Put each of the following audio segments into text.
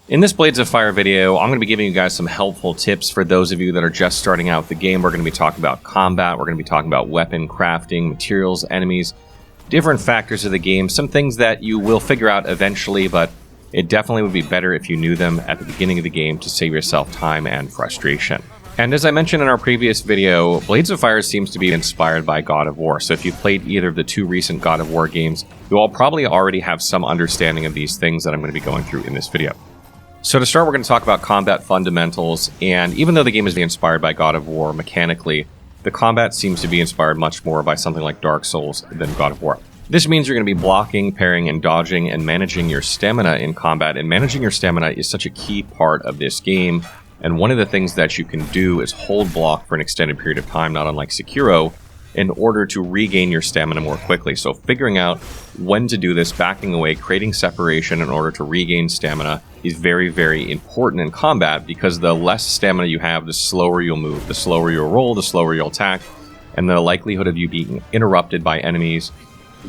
In this Blades of Fire video, I'm going to be giving you guys some helpful tips for those of you that are just starting out the game. We're going to be talking about combat, we're going to be talking about weapon crafting, materials, enemies, different factors of the game, some things that you will figure out eventually, but it definitely would be better if you knew them at the beginning of the game to save yourself time and frustration. And as I mentioned in our previous video, Blades of Fire seems to be inspired by God of War. So if you've played either of the two recent God of War games, you all probably already have some understanding of these things that I'm going to be going through in this video. So to start, we're going to talk about combat fundamentals, and even though the game is inspired by God of War mechanically, the combat seems to be inspired much more by something like Dark Souls than God of War. This means you're going to be blocking, parrying, and dodging, and managing your stamina in combat, and managing your stamina is such a key part of this game, and one of the things that you can do is hold block for an extended period of time, not unlike Sekiro, in order to regain your stamina more quickly. So figuring out when to do this, backing away, creating separation in order to regain stamina is very, very important in combat, because the less stamina you have, the slower you'll move, the slower you'll roll, the slower you'll attack, and the likelihood of you being interrupted by enemies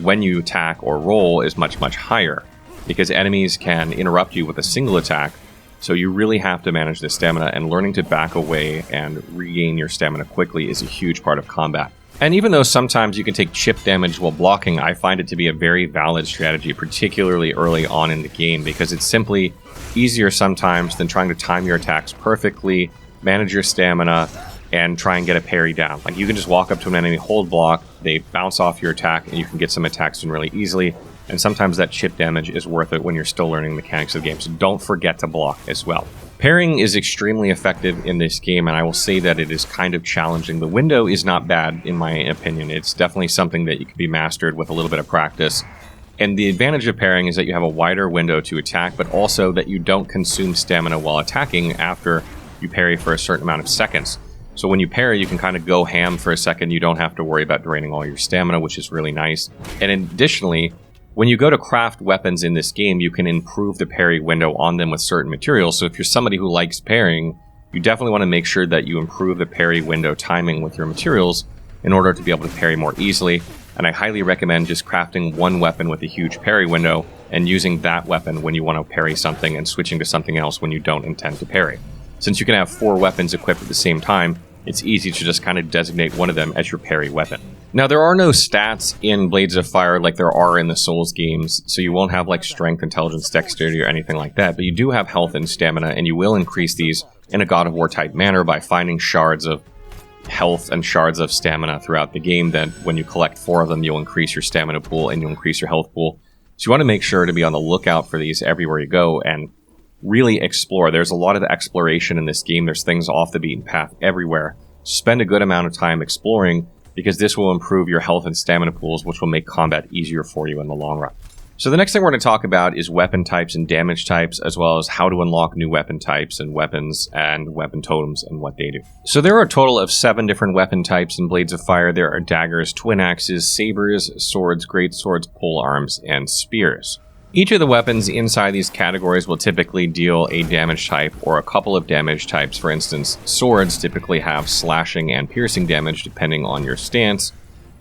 when you attack or roll is much, much higher, because enemies can interrupt you with a single attack. So you really have to manage the stamina, and learning to back away and regain your stamina quickly is a huge part of combat. And even though sometimes you can take chip damage while blocking, I find it to be a very valid strategy, particularly early on in the game, because it's simply easier sometimes than trying to time your attacks perfectly, manage your stamina, and try and get a parry down. Like, you can just walk up to an enemy, hold block, they bounce off your attack, and you can get some attacks in really easily. And sometimes that chip damage is worth it when you're still learning the mechanics of the game, so don't forget to block as well. Parrying is extremely effective in this game, and I will say that it is kind of challenging. The window is not bad, in my opinion. It's definitely something that you can be mastered with a little bit of practice. And the advantage of parrying is that you have a wider window to attack, but also that you don't consume stamina while attacking after you parry for a certain amount of seconds. So when you parry, you can kind of go ham for a second. You don't have to worry about draining all your stamina, which is really nice. And additionally, when you go to craft weapons in this game, you can improve the parry window on them with certain materials. So if you're somebody who likes parrying, you definitely want to make sure that you improve the parry window timing with your materials in order to be able to parry more easily. And I highly recommend just crafting one weapon with a huge parry window and using that weapon when you want to parry something, and switching to something else when you don't intend to parry. Since you can have 4 weapons equipped at the same time, it's easy to just kind of designate one of them as your parry weapon. Now, there are no stats in Blades of Fire like there are in the Souls games, so you won't have like strength, intelligence, dexterity, or anything like that, but you do have health and stamina, and you will increase these in a God of War type manner by finding shards of health and shards of stamina throughout the game. That when you collect 4 of them, you'll increase your stamina pool and you'll increase your health pool. So you want to make sure to be on the lookout for these everywhere you go and really explore. There's a lot of exploration in this game. There's things off the beaten path everywhere. Spend a good amount of time exploring, because this will improve your health and stamina pools, which will make combat easier for you in the long run. So the next thing we're going to talk about is weapon types and damage types, as well as how to unlock new weapon types and weapons and weapon totems and what they do. So there are a total of 7 different weapon types in Blades of Fire. There are daggers, twin axes, sabers, swords, great swords, pole arms, and spears. Each of the weapons inside these categories will typically deal a damage type or a couple of damage types. For instance, swords typically have slashing and piercing damage depending on your stance,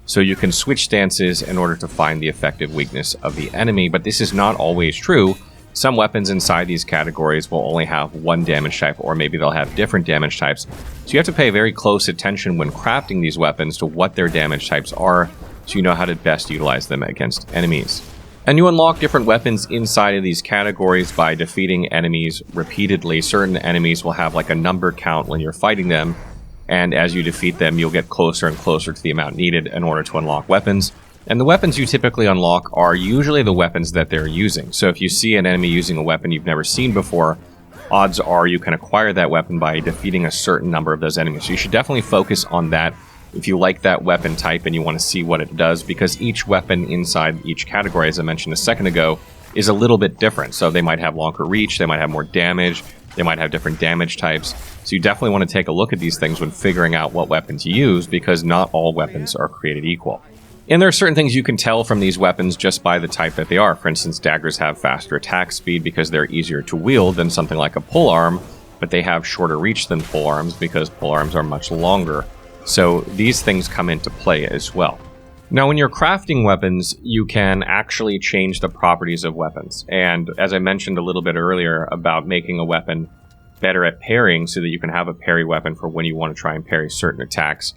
so you can switch stances in order to find the effective weakness of the enemy, but this is not always true. Some weapons inside these categories will only have one damage type, or maybe they'll have different damage types, so you have to pay very close attention when crafting these weapons to what their damage types are, so you know how to best utilize them against enemies. And you unlock different weapons inside of these categories by defeating enemies repeatedly. Certain enemies will have like a number count when you're fighting them, and as you defeat them, you'll get closer and closer to the amount needed in order to unlock weapons. And the weapons you typically unlock are usually the weapons that they're using. So if you see an enemy using a weapon you've never seen before, odds are you can acquire that weapon by defeating a certain number of those enemies. So you should definitely focus on that if you like that weapon type and you want to see what it does, because each weapon inside each category, as I mentioned a second ago, is a little bit different. So they might have longer reach, they might have more damage, they might have different damage types. So you definitely want to take a look at these things when figuring out what weapons you use, because not all weapons are created equal. And there are certain things you can tell from these weapons just by the type that they are. For instance, daggers have faster attack speed because they're easier to wield than something like a polearm, but they have shorter reach than polearms because polearms are much longer. So these things come into play as well. Now, when you're crafting weapons, you can actually change the properties of weapons. And as I mentioned a little bit earlier about making a weapon better at parrying so that you can have a parry weapon for when you want to try and parry certain attacks,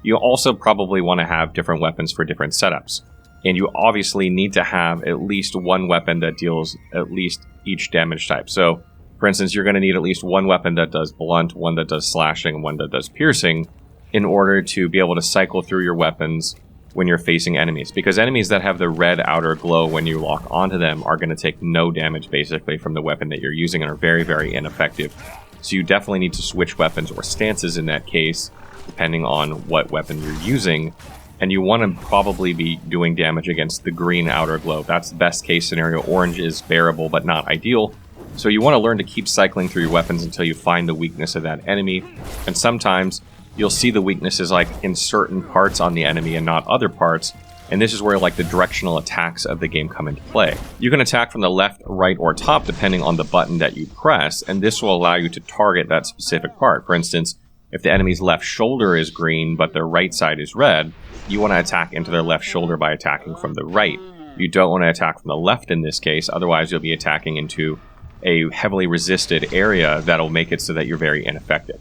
you also probably want to have different weapons for different setups. And you obviously need to have at least one weapon that deals at least each damage type. So, for instance, you're going to need at least one weapon that does blunt, one that does slashing, and one that does piercing in order to be able to cycle through your weapons when you're facing enemies. Because enemies that have the red outer glow when you lock onto them are going to take no damage basically from the weapon that you're using and are very, very ineffective. So you definitely need to switch weapons or stances in that case, depending on what weapon you're using. And you want to probably be doing damage against the green outer glow. That's the best case scenario. Orange is bearable but not ideal. So you want to learn to keep cycling through your weapons until you find the weakness of that enemy. And sometimes you'll see the weaknesses like in certain parts on the enemy and not other parts. And this is where like the directional attacks of the game come into play. You can attack from the left, right, or top depending on the button that you press. And this will allow you to target that specific part. For instance, if the enemy's left shoulder is green but their right side is red, you want to attack into their left shoulder by attacking from the right. You don't want to attack from the left in this case, otherwise you'll be attacking into a heavily resisted area that'll make it so that you're very ineffective.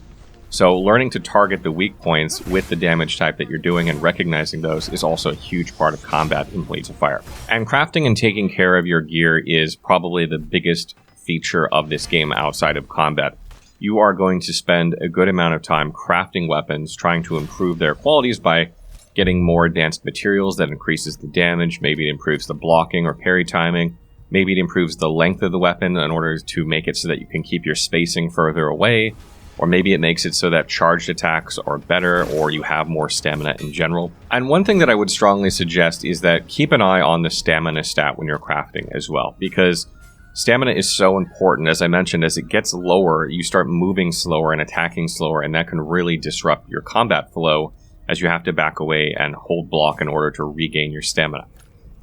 So learning to target the weak points with the damage type that you're doing and recognizing those is also a huge part of combat in Blades of Fire. And crafting and taking care of your gear is probably the biggest feature of this game outside of combat. You are going to spend a good amount of time crafting weapons, trying to improve their qualities by getting more advanced materials that increases the damage. Maybe it improves the blocking or parry timing. Maybe it improves the length of the weapon in order to make it so that you can keep your spacing further away. Or maybe it makes it so that charged attacks are better or you have more stamina in general. And one thing that I would strongly suggest is that keep an eye on the stamina stat when you're crafting as well. Because stamina is so important. As I mentioned, as it gets lower, you start moving slower and attacking slower, and that can really disrupt your combat flow as you have to back away and hold block in order to regain your stamina.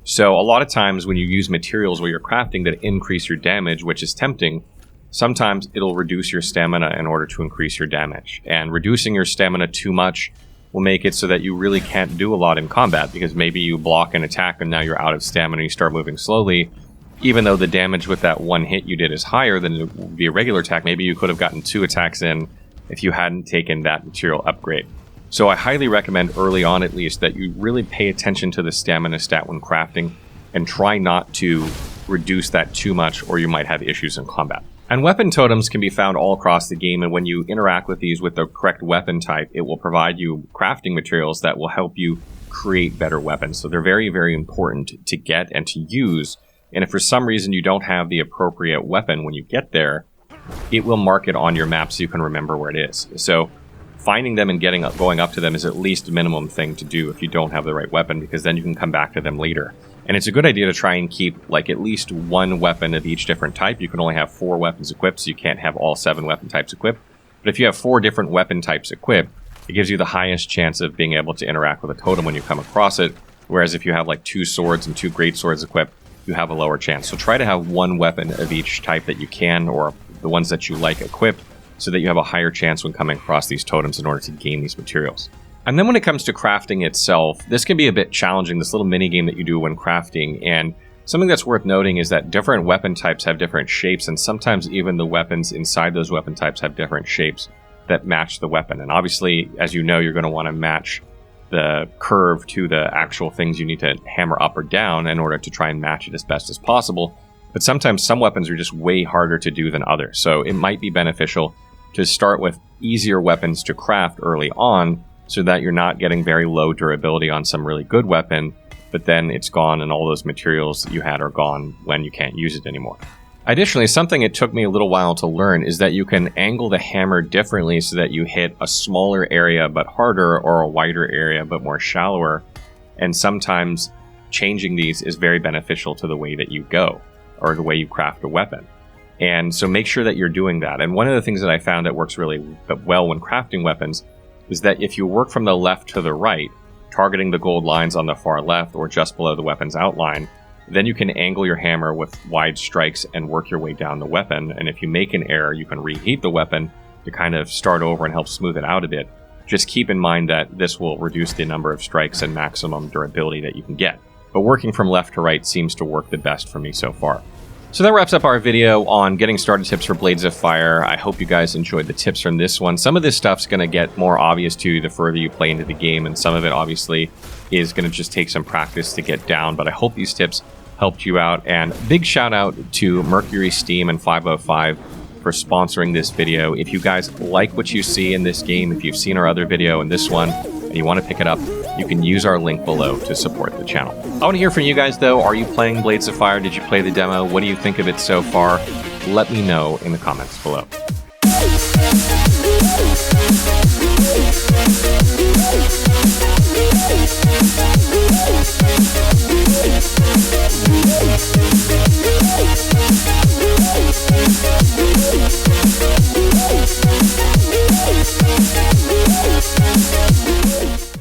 So a lot of times when you use materials where you're crafting that increase your damage, which is tempting, sometimes it'll reduce your stamina in order to increase your damage. And reducing your stamina too much will make it so that you really can't do a lot in combat, because maybe you block an attack and now you're out of stamina and you start moving slowly. Even though the damage with that one hit you did is higher than it would be a regular attack, maybe you could have gotten 2 attacks in if you hadn't taken that material upgrade. So I highly recommend early on at least that you really pay attention to the stamina stat when crafting and try not to reduce that too much or you might have issues in combat. And weapon totems can be found all across the game, and when you interact with these with the correct weapon type, it will provide you crafting materials that will help you create better weapons. So they're very, very important to get and to use. And if for some reason you don't have the appropriate weapon when you get there, it will mark it on your map so you can remember where it is. So finding them and going up to them is at least a minimum thing to do if you don't have the right weapon, because then you can come back to them later. And it's a good idea to try and keep like at least one weapon of each different type. You can only have 4 weapons equipped, so you can't have all 7 weapon types equipped. But if you have 4 different weapon types equipped, it gives you the highest chance of being able to interact with a totem when you come across it. Whereas if you have like 2 swords and 2 great swords equipped, you have a lower chance. So try to have 1 weapon of each type that you can, or the ones that you like equipped, so that you have a higher chance when coming across these totems in order to gain these materials. And then when it comes to crafting itself, this can be a bit challenging, this little mini game that you do when crafting. And something that's worth noting is that different weapon types have different shapes, and sometimes even the weapons inside those weapon types have different shapes that match the weapon. And obviously, as you know, you're going to want to match the curve to the actual things you need to hammer up or down in order to try and match it as best as possible. But sometimes some weapons are just way harder to do than others. So it might be beneficial to start with easier weapons to craft early on, so that you're not getting very low durability on some really good weapon, but then it's gone and all those materials that you had are gone when you can't use it anymore. Additionally, something it took me a little while to learn is that you can angle the hammer differently so that you hit a smaller area but harder, or a wider area but more shallower. And sometimes changing these is very beneficial to the way that you go, or the way you craft a weapon. And so make sure that you're doing that. And one of the things that I found that works really well when crafting weapons is that if you work from the left to the right, targeting the gold lines on the far left or just below the weapon's outline, then you can angle your hammer with wide strikes and work your way down the weapon. And if you make an error, you can reheat the weapon to kind of start over and help smooth it out a bit. Just keep in mind that this will reduce the number of strikes and maximum durability that you can get. But working from left to right seems to work the best for me so far. So that wraps up our video on getting started tips for Blades of Fire. I hope you guys enjoyed the tips from this one. Some of this stuff's going to get more obvious to you the further you play into the game, and some of it obviously is going to just take some practice to get down, but I hope these tips helped you out. And big shout out to Mercury, Steam, and 505 for sponsoring this video. If you guys like what you see in this game, if you've seen our other video and this one, and you want to pick it up, you can use our link below to support the channel. I want to hear from you guys though. Are you playing Blades of Fire? Did you play the demo? What do you think of it so far? Let me know in the comments below.